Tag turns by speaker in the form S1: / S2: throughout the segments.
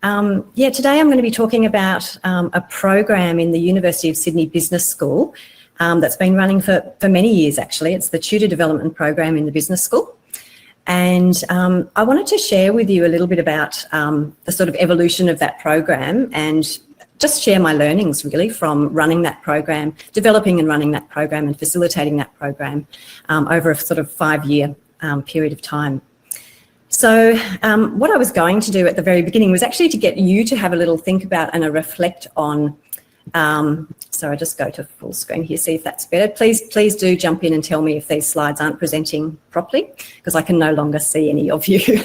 S1: Today I'm going to be talking about a program in the University of Sydney Business School that's been running for many years, actually. It's the Tutor Development Program in the Business School. And I wanted to share with you a little bit about the sort of evolution of that program and just share my learnings really from running that program, developing and running that program and facilitating that program over a sort of 5-year period of time. So what I was going to do at the very beginning was actually to get you to have a little think about and a reflect on, so I just go to full screen here, see if that's better. Please do jump in and tell me if these slides aren't presenting properly, because I can no longer see any of you.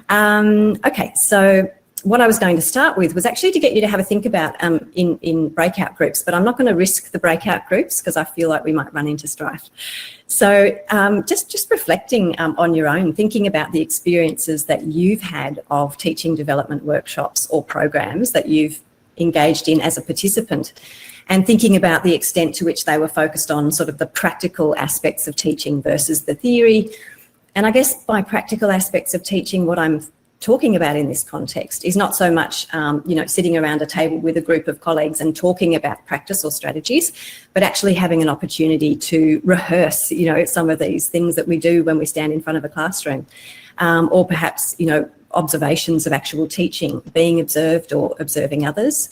S1: Okay, so what I was going to start with was actually to get you to have a think about in breakout groups, but I'm not going to risk the breakout groups because I feel like we might run into strife. So just reflecting on your own, thinking about the experiences that you've had of teaching development workshops or programs that you've engaged in as a participant, and thinking about the extent to which they were focused on sort of the practical aspects of teaching versus the theory. And I guess by practical aspects of teaching, what I'm talking about in this context is not so much, sitting around a table with a group of colleagues and talking about practice or strategies, but actually having an opportunity to rehearse, some of these things that we do when we stand in front of a classroom, or perhaps, observations of actual teaching, being observed or observing others,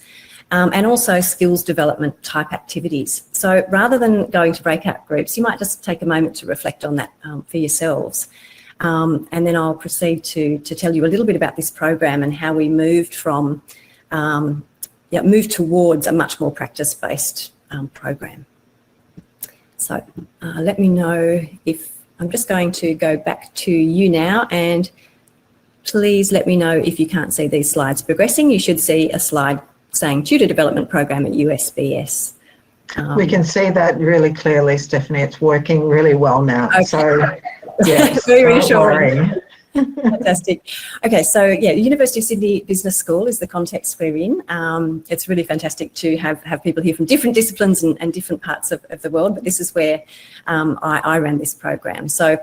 S1: and also skills development type activities. So rather than going to breakout groups, you might just take a moment to reflect on that for yourselves. And then I'll proceed to tell you a little bit about this program and how we moved from, moved towards a much more practice-based program. So let me know if, I'm just going to go back to you now, and please let me know if you can't see these slides progressing. You should see a slide saying Tutor Development Program at USBS.
S2: We can see that really clearly, Stephanie. It's working really well now. Okay. So, yes,
S1: very reassuring. Fantastic. Okay, so University of Sydney Business School is the context we're in. It's really fantastic to have people here from different disciplines and different parts of the world, but this is where I ran this program. So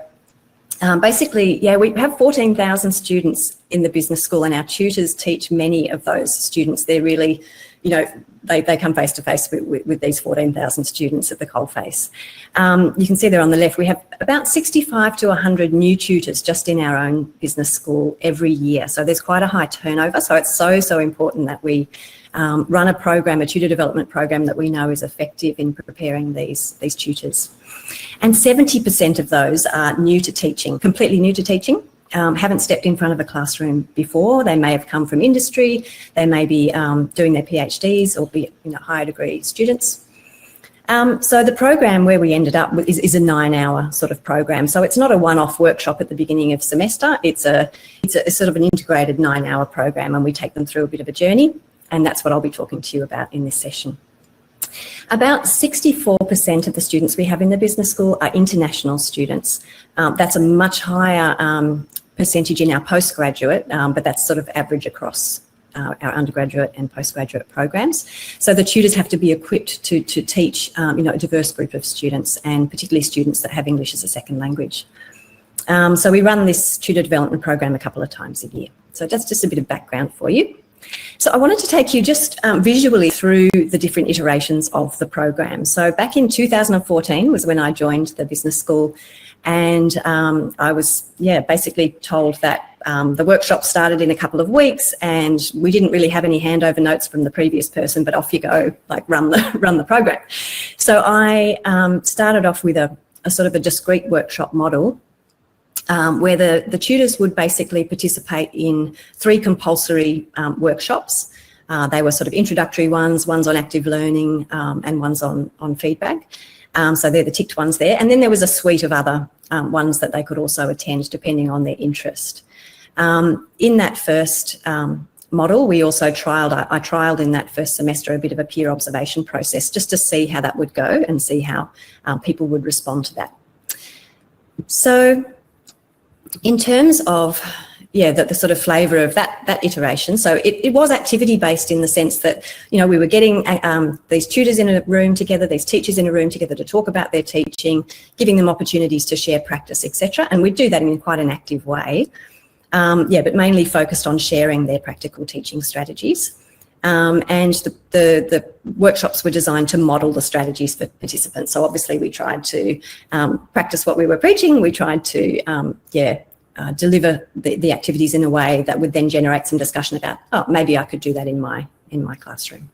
S1: basically, we have 14,000 students in the business school, and our tutors teach many of those students. They're really, they come face to face with these 14,000 students at the coalface. You can see there on the left, we have about 65 to 100 new tutors just in our own business school every year. So there's quite a high turnover. So it's so important that we run a program, a tutor development program that we know is effective in preparing these tutors. And 70% of those are new to teaching, completely new to teaching. Haven't stepped in front of a classroom before. They may have come from industry. They may be doing their PhDs or be higher degree students. So the program where we ended up is a 9-hour sort of program. So it's not a one-off workshop at the beginning of semester. It's a sort of an integrated 9-hour program, and we take them through a bit of a journey. And that's what I'll be talking to you about in this session. About 64% of the students we have in the business school are international students. That's a much higher percentage in our postgraduate, but that's sort of average across our undergraduate and postgraduate programs. So the tutors have to be equipped to teach, a diverse group of students, and particularly students that have English as a second language. So we run this tutor development program a couple of times a year. So that's just a bit of background for you. So I wanted to take you just visually through the different iterations of the program. So back in 2014 was when I joined the business school, and I was basically told that the workshop started in a couple of weeks, and we didn't really have any handover notes from the previous person, but off you go, like run the program. So I started off with a sort of a discrete workshop model, where the tutors would basically participate in 3 compulsory workshops. They were sort of introductory ones on active learning, and ones on feedback. So they're the ticked ones there. And then there was a suite of other ones that they could also attend depending on their interest. In that first model, we also I trialled in that first semester a bit of a peer observation process just to see how that would go and see how people would respond to that. So in terms of the sort of flavour of that iteration, so it was activity based in the sense that we were getting these tutors in a room together, these teachers in a room together to talk about their teaching, giving them opportunities to share practice, etc. And we'd do that in quite an active way. but mainly focused on sharing their practical teaching strategies. And the workshops were designed to model the strategies for participants. So obviously we tried to practice what we were preaching. We tried to, deliver the activities in a way that would then generate some discussion about, oh, maybe I could do that in my classroom.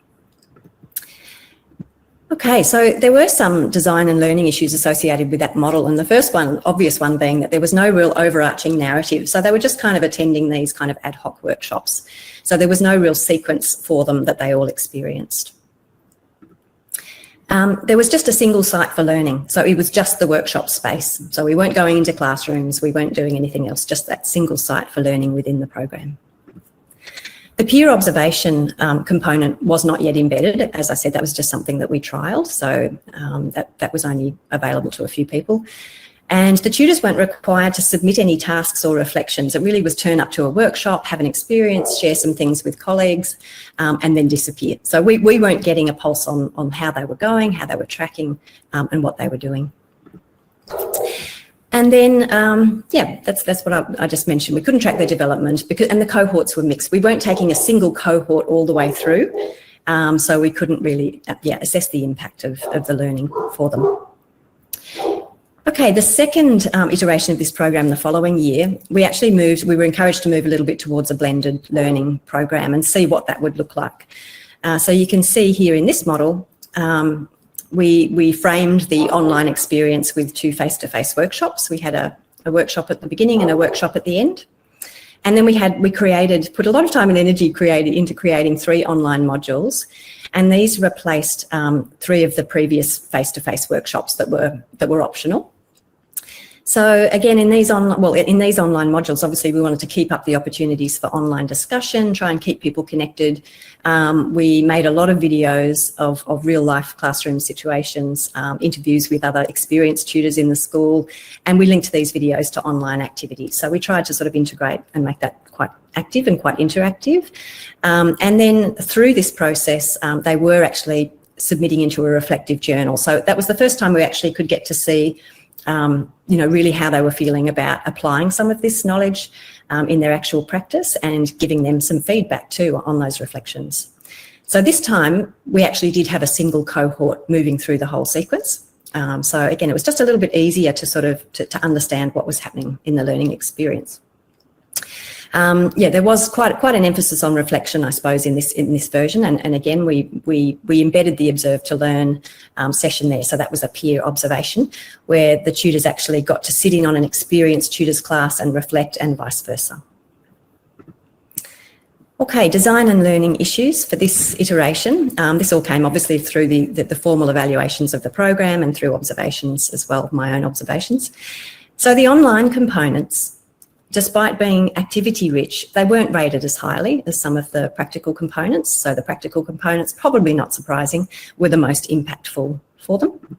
S1: Okay, so there were some design and learning issues associated with that model, and the first one, obvious one, being that there was no real overarching narrative. So they were just kind of attending these kind of ad hoc workshops. So there was no real sequence for them that they all experienced. There was just a single site for learning. So it was just the workshop space. So we weren't going into classrooms, we weren't doing anything else, just that single site for learning within the program. The peer observation component was not yet embedded. As I said, that was just something that we trialled. So that was only available to a few people. And the tutors weren't required to submit any tasks or reflections. It really was turn up to a workshop, have an experience, share some things with colleagues, and then disappear. So we weren't getting a pulse on how they were going, how they were tracking, and what they were doing. And then, that's what I just mentioned. We couldn't track their development and the cohorts were mixed. We weren't taking a single cohort all the way through, so we couldn't really assess the impact of the learning for them. Okay, the second iteration of this program the following year, we were encouraged to move a little bit towards a blended learning program and see what that would look like. So you can see here in this model, we framed the online experience with 2 face-to-face workshops. We had a workshop at the beginning and a workshop at the end. And then we put a lot of time and energy into creating 3 online modules. And these replaced 3 of the previous face-to-face workshops that were optional. So again, in these online modules, obviously we wanted to keep up the opportunities for online discussion, try and keep people connected. We made a lot of videos of real life classroom situations, interviews with other experienced tutors in the school, and we linked these videos to online activities. So we tried to sort of integrate and make that quite active and quite interactive. And then through this process, they were actually submitting into a reflective journal. So that was the first time we actually could get to see really how they were feeling about applying some of this knowledge in their actual practice and giving them some feedback too on those reflections. So this time we actually did have a single cohort moving through the whole sequence. So again, it was just a little bit easier to sort of to understand what was happening in the learning experience. There was quite an emphasis on reflection, I suppose, in this version, and again we embedded the observe to learn session there. So that was a peer observation where the tutors actually got to sit in on an experienced tutor's class and reflect, and vice versa. Okay, design and learning issues for this iteration. This all came obviously through the formal evaluations of the program and through observations as well, my own observations. So the online components, despite being activity rich, they weren't rated as highly as some of the practical components. So the practical components, probably not surprising, were the most impactful for them.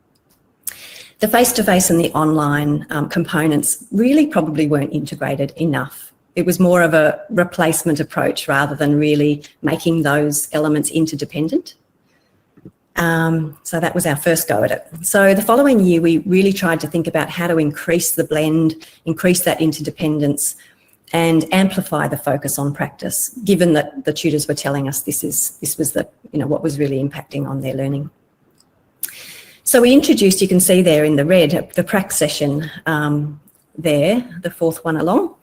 S1: The face-to-face and the online components really probably weren't integrated enough. It was more of a replacement approach rather than really making those elements interdependent. So that was our first go at it. So the following year, we really tried to think about how to increase the blend, increase that interdependence, and amplify the focus on practice, given that the tutors were telling us this was what was really impacting on their learning. So we introduced, you can see there in the red, the prac session there, the 4th one along.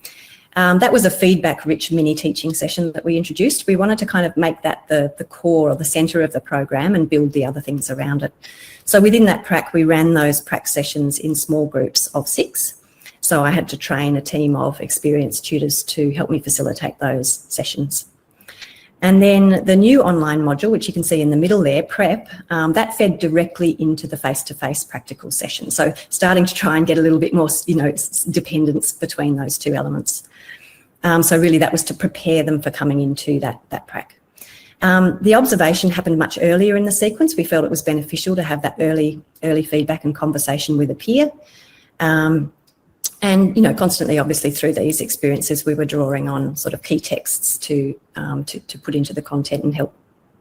S1: That was a feedback-rich mini-teaching session that we introduced. We wanted to kind of make that the core or the centre of the program and build the other things around it. So within that prac, we ran those prac sessions in small groups of 6. So I had to train a team of experienced tutors to help me facilitate those sessions. And then the new online module, which you can see in the middle there, prep, that fed directly into the face-to-face practical session. So starting to try and get a little bit more, dependence between those 2 elements. So really that was to prepare them for coming into that prac. The observation happened much earlier in the sequence. We felt it was beneficial to have that early feedback and conversation with a peer. And, constantly, obviously, through these experiences, we were drawing on sort of key texts to put into the content and help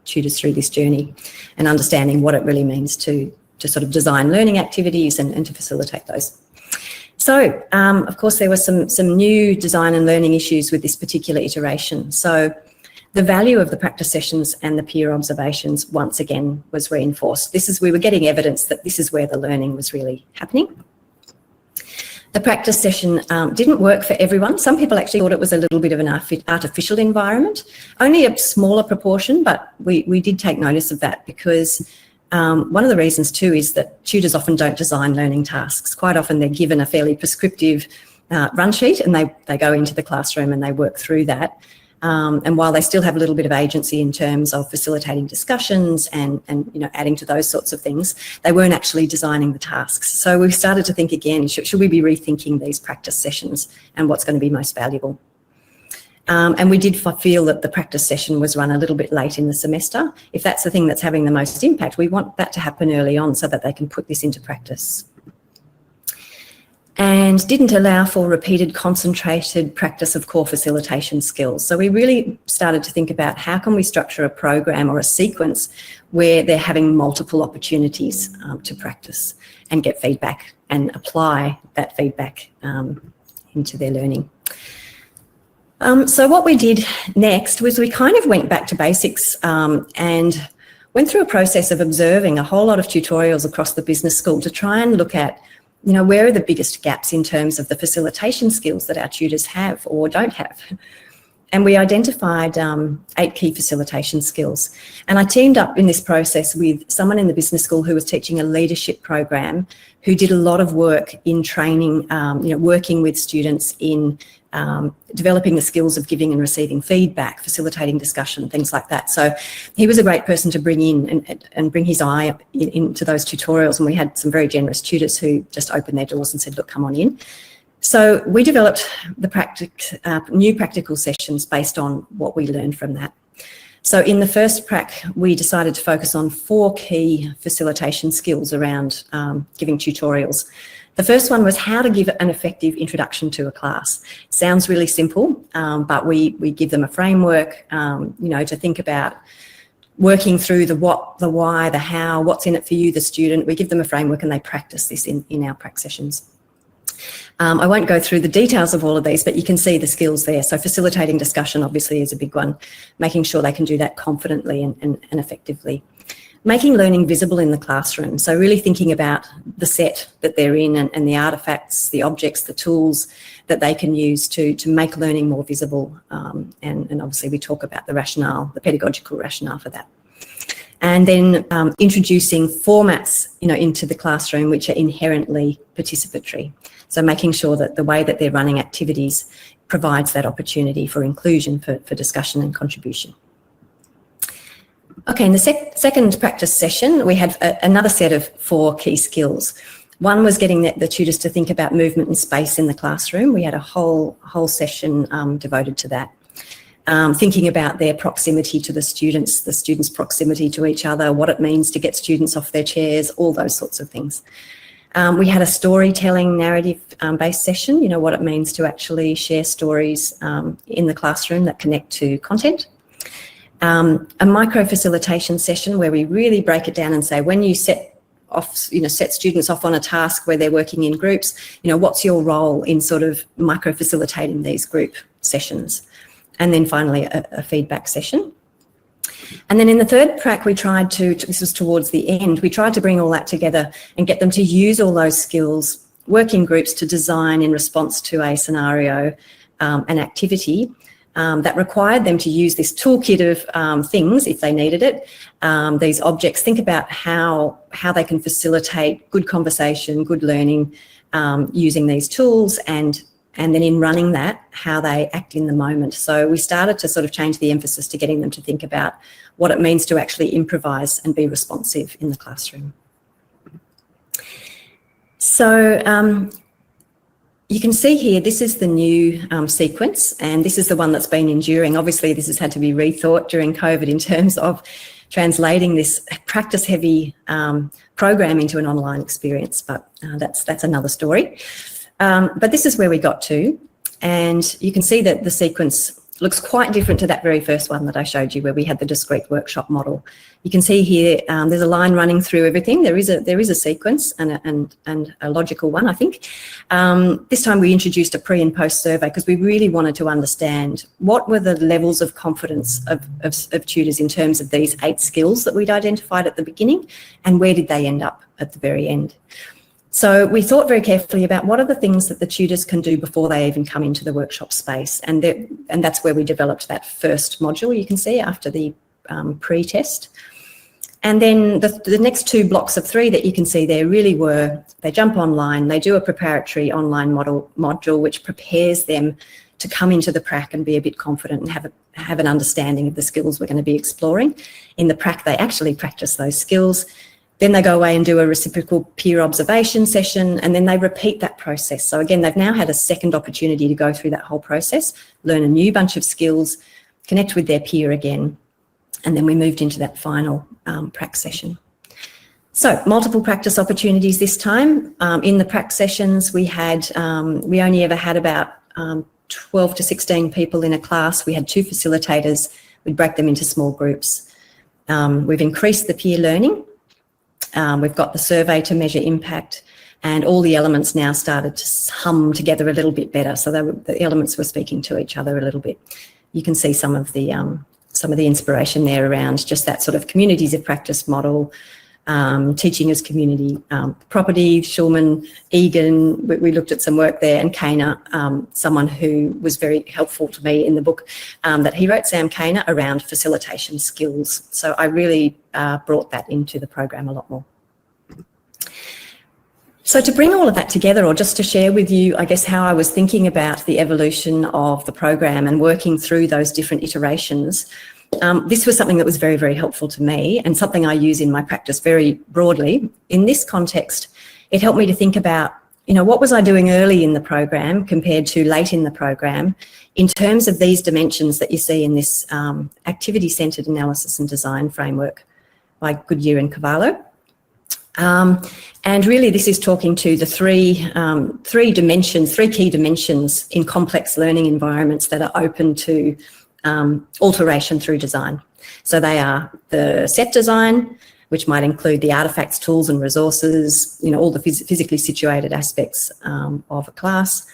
S1: tutors through this journey and understanding what it really means to sort of design learning activities and to facilitate those. So, of course, there were some new design and learning issues with this particular iteration. So the value of the practice sessions and the peer observations once again was reinforced. We were getting evidence that this is where the learning was really happening. The practice session didn't work for everyone. Some people actually thought it was a little bit of an artificial environment. Only a smaller proportion, but we did take notice of that because one of the reasons too is that tutors often don't design learning tasks. Quite often they're given a fairly prescriptive run sheet and they go into the classroom and they work through that. And while they still have a little bit of agency in terms of facilitating discussions and adding to those sorts of things, they weren't actually designing the tasks. So we started to think again, should we be rethinking these practice sessions and what's going to be most valuable? And we did feel that the practice session was run a little bit late in the semester. If that's the thing that's having the most impact, we want that to happen early on so that they can put this into practice. And didn't allow for repeated concentrated practice of core facilitation skills. So we really started to think about how can we structure a program or a sequence where they're having multiple opportunities to practice and get feedback and apply that feedback into their learning. So what we did next was we kind of went back to basics and went through a process of observing a whole lot of tutorials across the business school to try and look at where are the biggest gaps in terms of the facilitation skills that our tutors have or don't have. And we identified 8 key facilitation skills. And I teamed up in this process with someone in the business school who was teaching a leadership program who did a lot of work in training, working with students in developing the skills of giving and receiving feedback, facilitating discussion, things like that. So he was a great person to bring in and bring his eye into those tutorials. And we had some very generous tutors who just opened their doors and said, look, come on in. So we developed the new practical sessions based on what we learned from that. So in the first prac, we decided to focus on 4 key facilitation skills around giving tutorials. The first one was how to give an effective introduction to a class. Sounds really simple, but we give them a framework, to think about working through the what, the why, the how, what's in it for you, the student. We give them a framework and they practice this in our prac sessions. I won't go through the details of all of these, but you can see the skills there. So facilitating discussion obviously is a big one, making sure they can do that confidently and effectively. Making learning visible in the classroom. So really thinking about the set that they're in and the artefacts, the objects, the tools that they can use to make learning more visible. And obviously we talk about the rationale, the pedagogical rationale for that. And then introducing formats, into the classroom which are inherently participatory. So making sure that the way that they're running activities provides that opportunity for inclusion, for discussion and contribution. Okay, in the second practice session, we had another set of 4 key skills. One was getting the tutors to think about movement and space in the classroom. We had a whole session devoted to that. Thinking about their proximity to the students' proximity to each other, what it means to get students off their chairs, all those sorts of things. We had a storytelling narrative-based session, what it means to actually share stories in the classroom that connect to content. A micro-facilitation session where we really break it down and say, when you set students off on a task where they're working in groups, what's your role in sort of micro-facilitating these group sessions? And then finally, a feedback session. And then in the third prac, we tried this was towards the end, we tried to bring all that together and get them to use all those skills, work in groups to design in response to a scenario, an activity that required them to use this toolkit of things if they needed it, these objects, think about how they can facilitate good conversation, good learning using these tools and then in running that, how they act in the moment. So we started to sort of change the emphasis to getting them to think about what it means to actually improvise and be responsive in the classroom. So you can see here, this is the new sequence, and this is the one that's been enduring. Obviously, this has had to be rethought during COVID in terms of translating this practice-heavy program into an online experience, but that's another story. But this is where we got to, and you can see that the sequence looks quite different to that very first one that I showed you, where we had the discrete workshop model. You can see here there's a line running through everything. There is a sequence and a logical one, I think. This time we introduced a pre and post survey because we really wanted to understand what were the levels of confidence of tutors in terms of these 8 skills that we'd identified at the beginning, and where did they end up at the very end. So we thought very carefully about what are the things that the tutors can do before they even come into the workshop space, and that's where we developed that first module you can see after the pre-test. And then the next 2 blocks of 3 that you can see there really were, they jump online, they do a preparatory online module which prepares them to come into the prac and be a bit confident and have an understanding of the skills we're going to be exploring. In the prac they actually practice those skills. Then they go away and do a reciprocal peer observation session, and then they repeat that process. So again, they've now had a second opportunity to go through that whole process, learn a new bunch of skills, connect with their peer again, and then we moved into that final prac session. So multiple practice opportunities this time. In the prac sessions we only ever had about 12 to 16 people in a class. We had 2 facilitators. We'd break them into small groups. We've increased the peer learning. We've got the survey to measure impact, and all the elements now started to hum together a little bit better. So the elements were speaking to each other a little bit. You can see some of the inspiration there around just that sort of communities of practice model, teaching as community property. Schulman, Egan, we looked at some work there, and Kainer, someone who was very helpful to me in the book that he wrote, Sam Kainer, around facilitation skills. So I really brought that into the program a lot more. So to bring all of that together, or just to share with you, I guess, how I was thinking about the evolution of the program and working through those different iterations, this was something that was very, very helpful to me, and something I use in my practice very broadly. In this context, it helped me to think about, what was I doing early in the program compared to late in the program in terms of these dimensions that you see in this activity-centred analysis and design framework by Goodyear and Cavallo. And really this is talking to the three key dimensions in complex learning environments that are open to alteration through design. So they are the set design, which might include the artefacts, tools and resources, all the physically situated aspects of a class.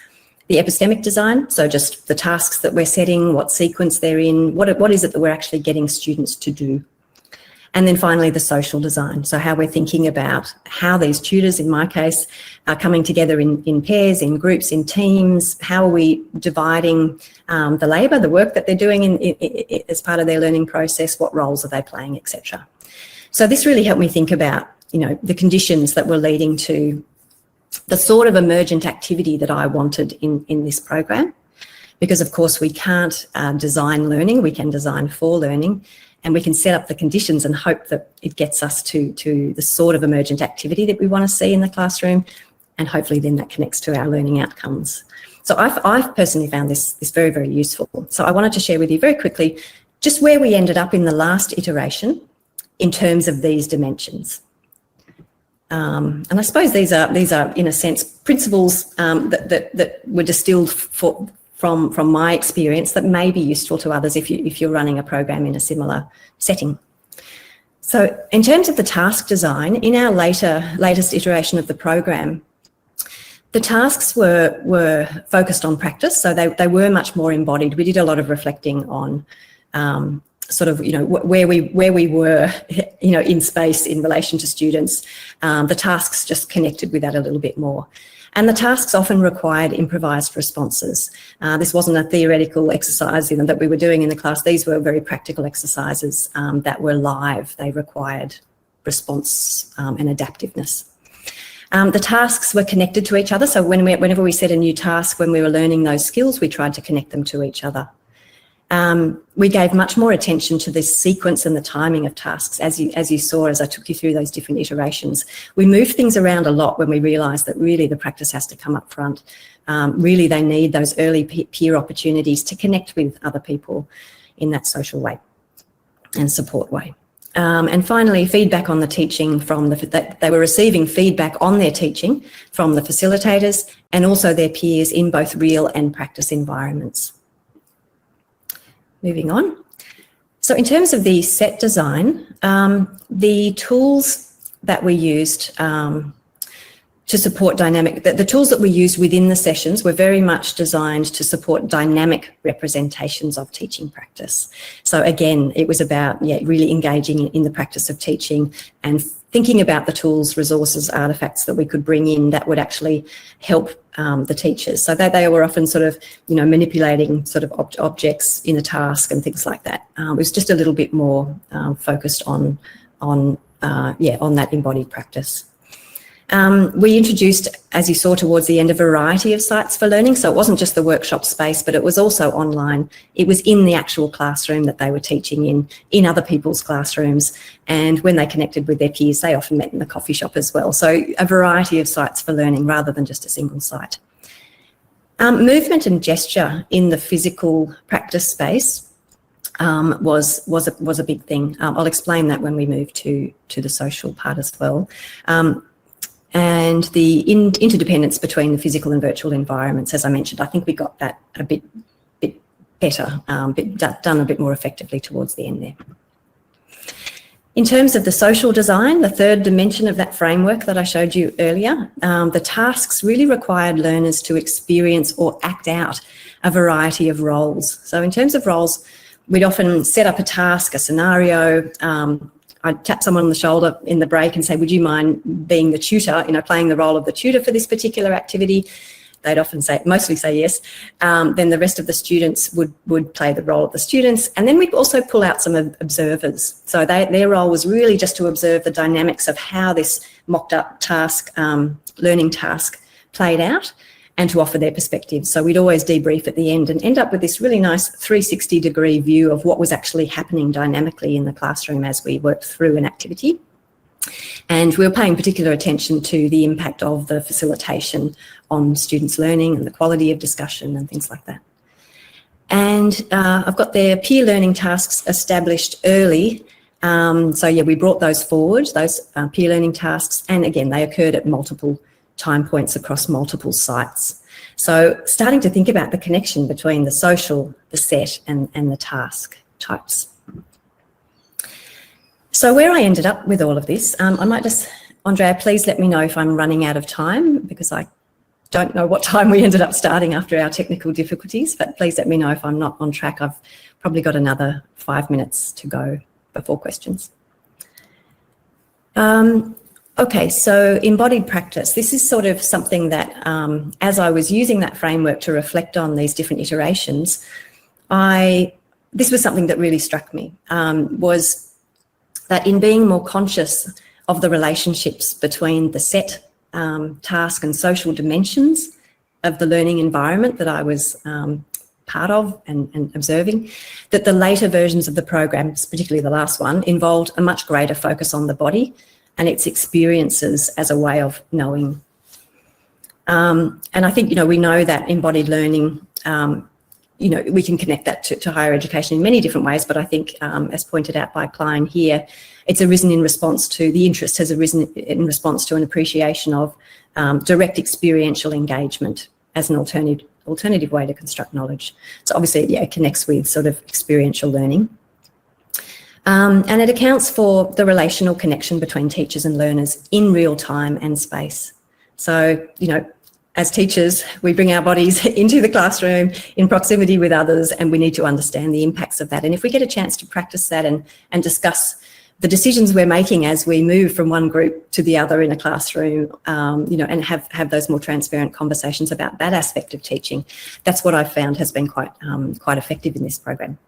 S1: The epistemic design, so just the tasks that we're setting, what sequence they're in, what is it that we're actually getting students to do. And then finally, the social design. So how we're thinking about how these tutors, in my case, are coming together in pairs, in groups, in teams. How are we dividing the labour, the work that they're doing as part of their learning process? What roles are they playing, etc. So this really helped me think about, the conditions that were leading to the sort of emergent activity that I wanted in this program. Because, of course, we can't design learning, we can design for learning. And we can set up the conditions and hope that it gets us to the sort of emergent activity that we want to see in the classroom, and hopefully then that connects to our learning outcomes. So I've personally found this very, very useful. So I wanted to share with you very quickly just where we ended up in the last iteration in terms of these dimensions. And I suppose these are in a sense principles that were distilled from my experience that may be useful to others if you're running a program in a similar setting. So in terms of the task design, in our latest iteration of the program, the tasks were focused on practice, so they were much more embodied. We did a lot of reflecting on where we were, in space in relation to students. The tasks just connected with that a little bit more. And the tasks often required improvised responses. This wasn't a theoretical exercise that we were doing in the class. These were very practical exercises that were live. They required response and adaptiveness. The tasks were connected to each other. So whenever we set a new task, when we were learning those skills, we tried to connect them to each other. We gave much more attention to the sequence and the timing of tasks, as you saw as I took you through those different iterations. We moved things around a lot when we realised that really the practice has to come up front. Really they need those early peer opportunities to connect with other people in that social way and support way. And finally, feedback on the teaching that they were receiving feedback on their teaching from the facilitators and also their peers in both real and practice environments. moving on. So in terms of the set design, the tools that we used to support dynamic, the tools that we used within the sessions were very much designed to support dynamic representations of teaching practice. So again, it was about really engaging in the practice of teaching and thinking about the tools, resources, artefacts that we could bring in that would actually help the teachers. So they were often sort of, manipulating sort of objects in a task and things like that. It was just a little bit more focused on that embodied practice. We introduced, as you saw towards the end, a variety of sites for learning. So it wasn't just the workshop space, but it was also online. It was in the actual classroom that they were teaching in other people's classrooms. And when they connected with their peers, they often met in the coffee shop as well. So a variety of sites for learning rather than just a single site. Movement and gesture in the physical practice space was a big thing. I'll explain that when we move to the social part as well. And the interdependence between the physical and virtual environments, as I mentioned, I think we got that a bit better, done a bit more effectively towards the end there. In terms of the social design, the third dimension of that framework that I showed you earlier, the tasks really required learners to experience or act out a variety of roles. So in terms of roles, we'd often set up a task, a scenario. I'd tap someone on the shoulder in the break and say, would you mind being the tutor, playing the role of the tutor for this particular activity? They'd often mostly say yes. Then the rest of the students would play the role of the students. And then we'd also pull out some observers. So their role was really just to observe the dynamics of how this mocked up task, learning task played out, and to offer their perspective. So we'd always debrief at the end and end up with this really nice 360-degree view of what was actually happening dynamically in the classroom as we worked through an activity. And we were paying particular attention to the impact of the facilitation on students' learning and the quality of discussion and things like that. And I've got their peer learning tasks established early. We brought those forward, those peer learning tasks, and again, they occurred at multiple time points across multiple sites. So starting to think about the connection between the social, the set, and the task types. So where I ended up with all of this, I might just, Andrea, please let me know if I'm running out of time, because I don't know what time we ended up starting after our technical difficulties, but please let me know if I'm not on track. I've probably got another 5 minutes to go before questions. Okay, so embodied practice. This is sort of something that, as I was using that framework to reflect on these different iterations, this was something that really struck me, was that in being more conscious of the relationships between the set, task and social dimensions of the learning environment that I was part of and observing, that the later versions of the programs, particularly the last one, involved a much greater focus on the body and its experiences as a way of knowing. And I think, we know that embodied learning, we can connect that to higher education in many different ways, but I think, as pointed out by Klein here, it's arisen in response to, the interest has arisen in response to an appreciation of direct experiential engagement as an alternative way to construct knowledge. So obviously, it connects with sort of experiential learning. And it accounts for the relational connection between teachers and learners in real time and space. So, as teachers, we bring our bodies into the classroom in proximity with others, and we need to understand the impacts of that. And if we get a chance to practice that and discuss the decisions we're making as we move from one group to the other in a classroom, and have those more transparent conversations about that aspect of teaching, that's what I've found has been quite effective in this program.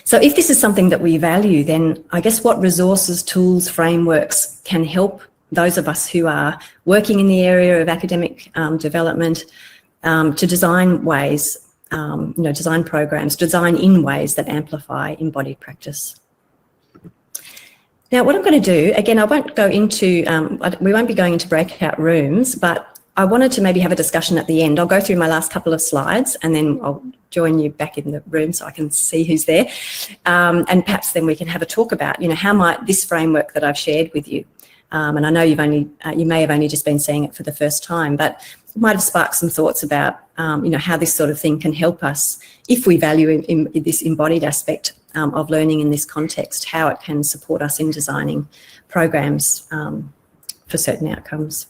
S1: So if this is something that we value, then I guess what resources, tools, frameworks can help those of us who are working in the area of academic development to design ways, design programs, design in ways that amplify embodied practice. Now, what I'm going to do, again, I won't go into, we won't be going into breakout rooms, but I wanted to maybe have a discussion at the end. I'll go through my last couple of slides and then I'll join you back in the room so I can see who's there. And perhaps then we can have a talk about, how might this framework that I've shared with you And I know you may have only just been seeing it for the first time, but it might have sparked some thoughts about, how this sort of thing can help us if we value in this embodied aspect of learning in this context, how it can support us in designing programs for certain outcomes.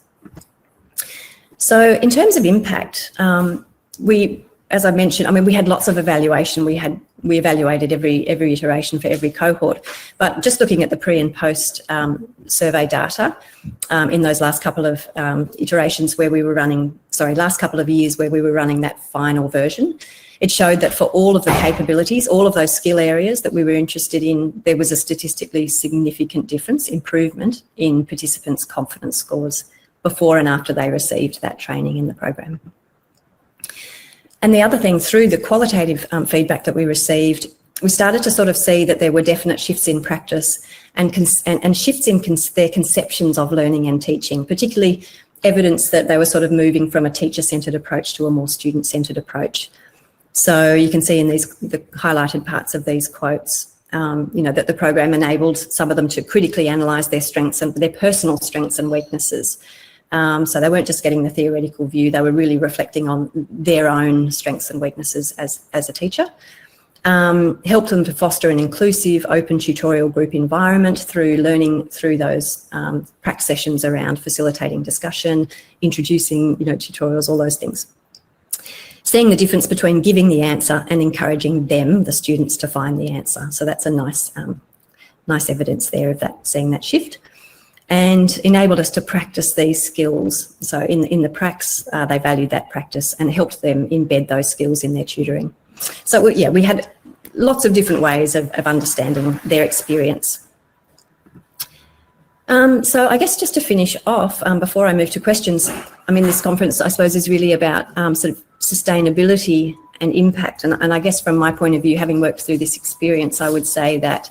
S1: So in terms of impact, as I mentioned, we had lots of evaluation. We evaluated every iteration for every cohort, but just looking at the pre and post survey data in those last couple of iterations where we were running, last couple of years where we were running that final version, it showed that for all of the capabilities, all of those skill areas that we were interested in, there was a statistically significant improvement in participants' confidence scores before and after they received that training in the program. And the other thing, through the qualitative feedback that we received, we started to sort of see that there were definite shifts in practice and shifts in their conceptions of learning and teaching, particularly evidence that they were sort of moving from a teacher-centred approach to a more student-centred approach. So you can see in the highlighted parts of these quotes, that the program enabled some of them to critically analyse their strengths and their personal strengths and weaknesses. So they weren't just getting the theoretical view, they were really reflecting on their own strengths and weaknesses as a teacher. Helped them to foster an inclusive, open tutorial group environment through learning through those practice sessions around facilitating discussion, introducing, tutorials, all those things. Seeing the difference between giving the answer and encouraging them, the students, to find the answer. So that's a nice evidence there of that, seeing that shift. And enabled us to practice these skills. So in the pracs, they valued that practice and helped them embed those skills in their tutoring. So yeah, we had lots of different ways of understanding their experience. So I guess just to finish off, before I move to questions, this conference, I suppose, is really about sort of sustainability and impact. And I guess from my point of view, having worked through this experience, I would say that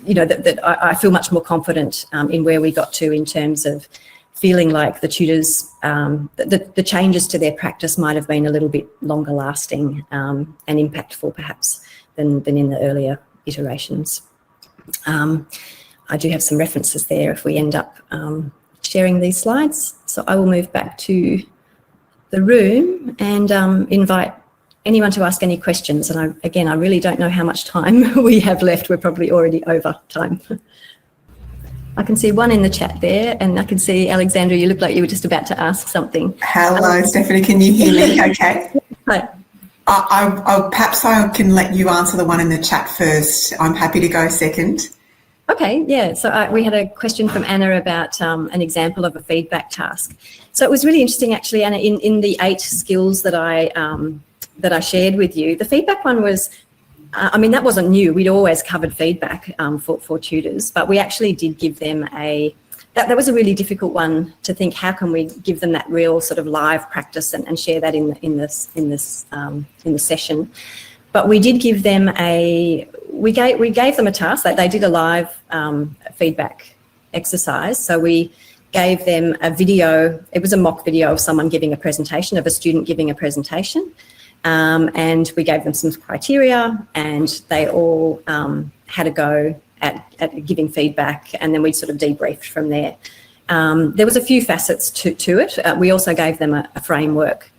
S1: that I feel much more confident in where we got to in terms of feeling like the tutors, the changes to their practice might have been a little bit longer lasting and impactful perhaps than in the earlier iterations. I do have some references there if we end up sharing these slides. So I will move back to the room and invite anyone to ask any questions. And I really don't know how much time we have left. We're probably already over time. I can see one in the chat there, and I can see, Alexandra, you look like you were just about to ask something.
S3: Hello, Stephanie, can you hear me okay?
S1: Hi.
S3: Perhaps I can let you answer the one in the chat first. I'm happy to go second.
S1: Okay, yeah. So we had a question from Anna about an example of a feedback task. So it was really interesting, actually, Anna, in the 8 skills that I shared with you. The feedback one was, that wasn't new. We'd always covered feedback for tutors, but we actually did give them that was a really difficult one to think, how can we give them that real sort of live practice and share that in the session. But we did give them we gave them a task. That they did a live feedback exercise. So we gave them a video. It was a mock video of someone giving a presentation, of a student giving a presentation. And we gave them some criteria, and they all had a go at giving feedback, and then we sort of debriefed from there. There was a few facets to it. We also gave them a framework,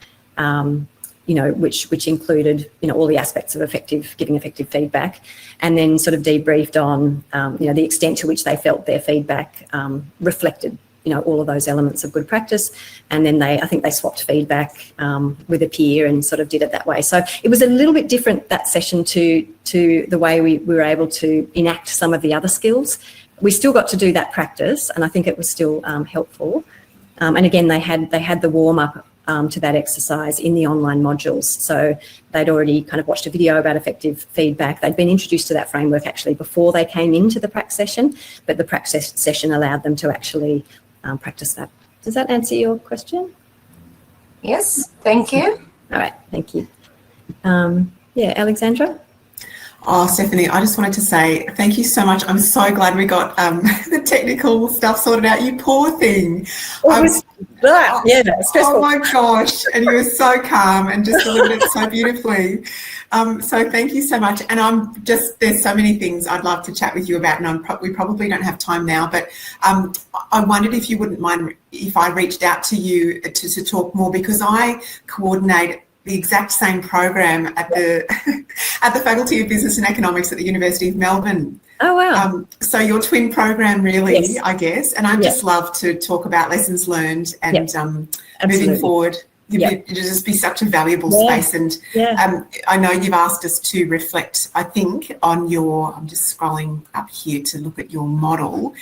S1: which included, all the aspects of giving effective feedback, and then sort of debriefed on, the extent to which they felt their feedback reflected all of those elements of good practice. And then I think they swapped feedback with a peer and sort of did it that way. So it was a little bit different, that session, to the way we were able to enact some of the other skills. We still got to do that practice, and I think it was still helpful. And again, they had the warm up to that exercise in the online modules. So they'd already kind of watched a video about effective feedback. They'd been introduced to that framework actually before they came into the practice session, but the practice session allowed them to actually practice that. Does that answer your question?
S4: Yes, thank you.
S1: All right, thank you. Alexandra?
S3: Oh, Stephanie, I just wanted to say thank you so much. I'm so glad we got the technical stuff sorted out. You poor thing.
S1: stressful.
S3: Oh my gosh, and you were so calm and just delivered it so beautifully. So thank you so much. And there's so many things I'd love to chat with you about, and we probably don't have time now, but I wondered if you wouldn't mind if I reached out to you to talk more, because I coordinate the exact same program at the at the Faculty of Business and Economics at the University of Melbourne.
S1: Oh, wow.
S3: So your twin program, really,
S1: Yes.
S3: I guess. And I'd just love to talk about lessons learned and moving forward. It'd just be such a valuable space. And I know you've asked us to reflect, I think, on I'm just scrolling up here to look at your model.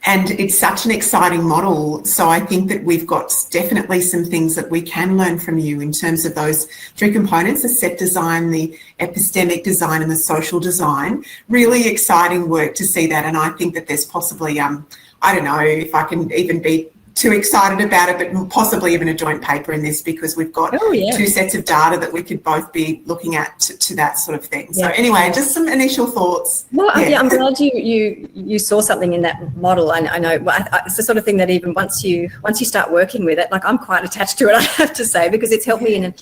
S3: And it's such an exciting model. So I think that we've got definitely some things that we can learn from you in terms of those three components: the set design, the epistemic design, and the social design. Really exciting work to see that. And I think that there's possibly, I don't know if I can even be too excited about it, but possibly even a joint paper in this, because we've got two sets of data that we could both be looking at to that sort of thing. So anyway, just some initial thoughts.
S1: Well, I'm glad you saw something in that model. I know it's the sort of thing that even once you start working with it, like, I'm quite attached to it, I have to say, because it's helped me in,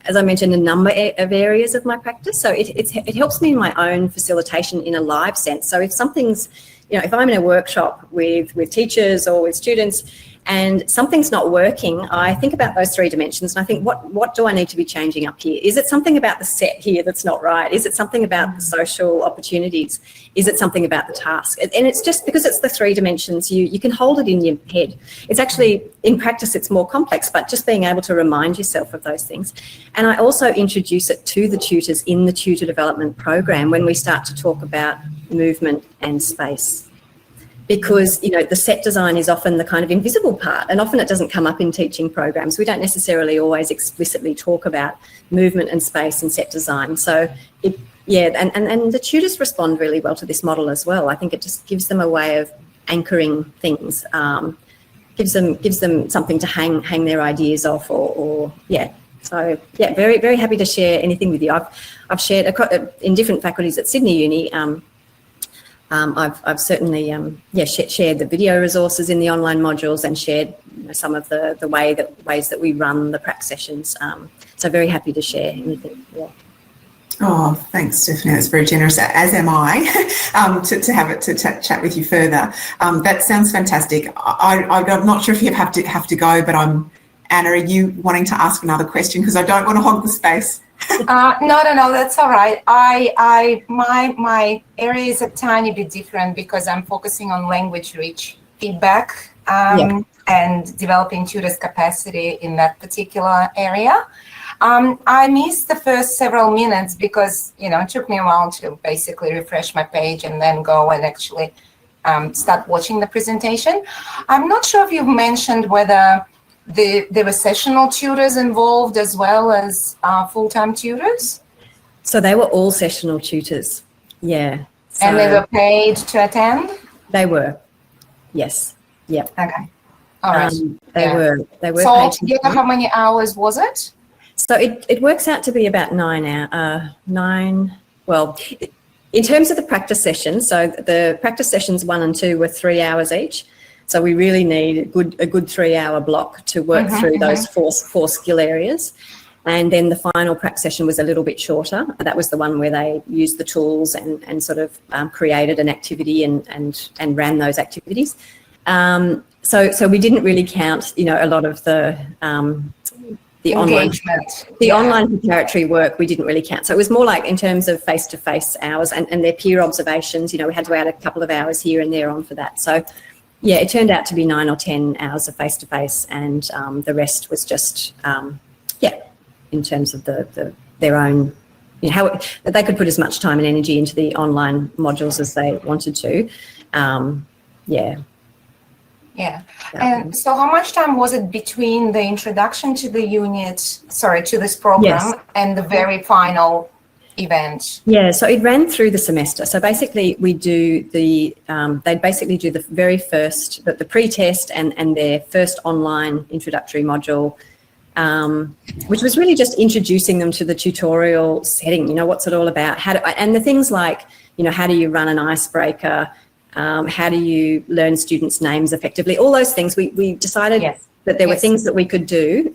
S1: as I mentioned, a number of areas of my practice. So it helps me in my own facilitation in a live sense. So if something's, if I'm in a workshop with teachers or with students, and something's not working, I think about those three dimensions, and I think, what do I need to be changing up here? Is it something about the set here that's not right? Is it something about the social opportunities? Is it something about the task? And it's just because it's the three dimensions, you can hold it in your head. It's actually, in practice, it's more complex, but just being able to remind yourself of those things. And I also introduce it to the tutors in the tutor development program when we start to talk about movement and space. Because, the set design is often the kind of invisible part, and often it doesn't come up in teaching programs. We don't necessarily always explicitly talk about movement and space and set design. So, and the tutors respond really well to this model as well. I think it just gives them a way of anchoring things, gives them something to hang their ideas off, So, very, very happy to share anything with you. I've shared in different faculties at Sydney Uni. I've certainly shared the video resources in the online modules, and shared some of the ways that we run the prac sessions. So very happy to share anything. Yeah.
S3: Oh, thanks, Stephanie. That's very generous, as am I, to have it to chat with you further. That sounds fantastic. I'm not sure if you have to go, but Anna, are you wanting to ask another question? Because I don't want to hog the space.
S4: No, that's all right. My area is a tiny bit different, because I'm focusing on language-rich feedback and developing tutors' capacity in that particular area. I missed the first several minutes because, it took me a while to basically refresh my page and then go and actually start watching the presentation. I'm not sure if you've mentioned whether there were sessional tutors involved as well as full-time tutors?
S1: So they were all sessional tutors, yeah. So
S4: and they were paid to attend?
S1: They were, yes, yeah.
S4: Okay, all right.
S1: They were
S4: so
S1: paid
S4: altogether, how many hours was it?
S1: So it works out to be about 9 hours. Well, in terms of the practice sessions, so the practice sessions 1 and 2 were 3 hours each. So we really need a good 3-hour block to work through those four skill areas. And then the final prac session was a little bit shorter. That was the one where they used the tools and sort of created an activity and ran those activities. So we didn't really count, a lot of the online preparatory work we didn't really count. So it was more like in terms of face-to-face hours and their peer observations, we had to add a couple of hours here and there on for that. So yeah, it turned out to be 9 or 10 hours of face-to-face, and the rest was just, in terms of their own, how they could put as much time and energy into the online modules as they wanted to.
S4: And so how much time was it between the introduction to the to this program and the very final event? Yeah,
S1: so it ran through the semester. So basically we do they'd basically do the very first, the pre-test and their first online introductory module, which was really just introducing them to the tutorial setting, what's it all about, and the things like, how do you run an icebreaker, How do you learn students' names effectively? All those things. We decided that there were things that we could do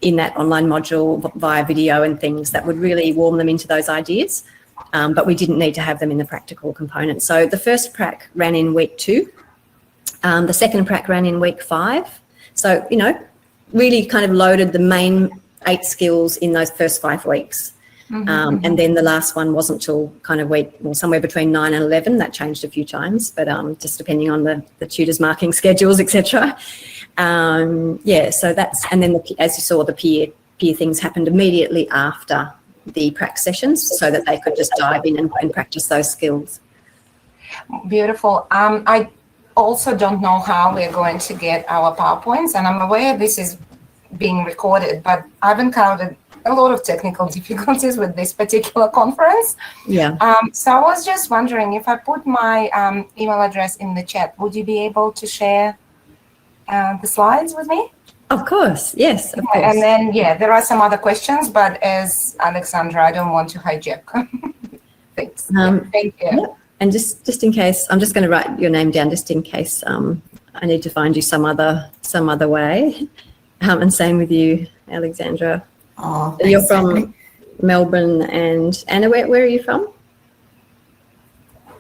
S1: in that online module via video and things that would really warm them into those ideas, but we didn't need to have them in the practical component. So the first prac ran in week 2. The second prac ran in week 5. So, you know, really kind of loaded the main 8 skills in those first 5 weeks. And then the last one wasn't till kind of somewhere between 9 and 11. That changed a few times, but just depending on the tutors' marking schedules, etc. So that's, and then as you saw, the peer things happened immediately after the prac sessions, so that they could just dive in and practice those skills.
S4: Beautiful. I also don't know how we're going to get our PowerPoints, and I'm aware this is being recorded, but I've encountered a lot of technical difficulties with this particular conference. So I was just wondering, if I put my email address in the chat, would you be able to share the slides with me?
S1: Of course, yes, of course.
S4: And then, there are some other questions, but as Alexandra, I don't want to hijack. Thanks. Thank you.
S1: Yeah. And just in case, I'm just going to write your name down just in case I need to find you some other way. And same with you, Alexandra.
S3: Oh,
S1: you're from Melbourne, and Anna, where are you from?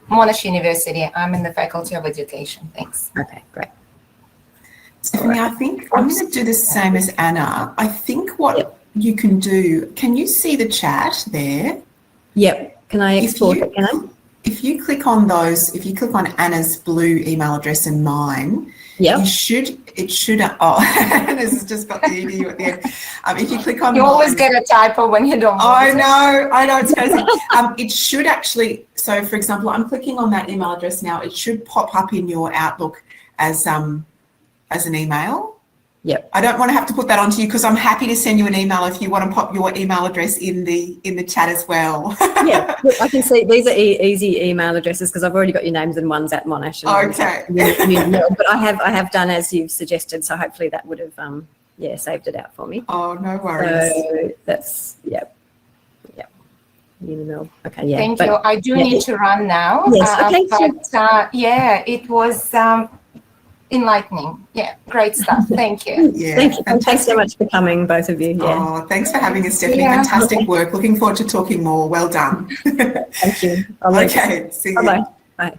S4: Monash University. I'm in the Faculty of Education. Thanks.
S1: Okay, great.
S3: Stephanie, I think I'm going to do the same as Anna. I think what you can do, can you see the chat there?
S1: Yep. Can I export it? Can I?
S3: If you click on those, if you click on Anna's blue email address and mine, it should, this has just got the edu at the end. If you click on
S4: you always get a typo when you don't.
S3: I know, it's crazy. It should actually, so for example, I'm clicking on that email address now. It should pop up in your Outlook as an email.
S1: Yep.
S3: I don't want to have to put that onto you, because I'm happy to send you an email if you want to pop your email address in the chat as well.
S1: Yeah, look, I can see these are easy email addresses because I've already got your names, and one's at Monash.
S3: Okay.
S1: But I have done as you've suggested, so hopefully that would have saved it out for me.
S3: Oh, no worries.
S1: So that's Unimel. Okay, yeah.
S4: Thank you. I do need to run now.
S1: Yes. Okay.
S4: But it was enlightening. Yeah, great stuff. Thank you.
S1: Thank you. And thanks so much for coming, both of you.
S3: Oh, thanks for having us, Stephanie. Fantastic work. Looking forward to talking more. Well done.
S1: Thank you.
S3: Okay. See you.
S1: Bye-bye. Bye.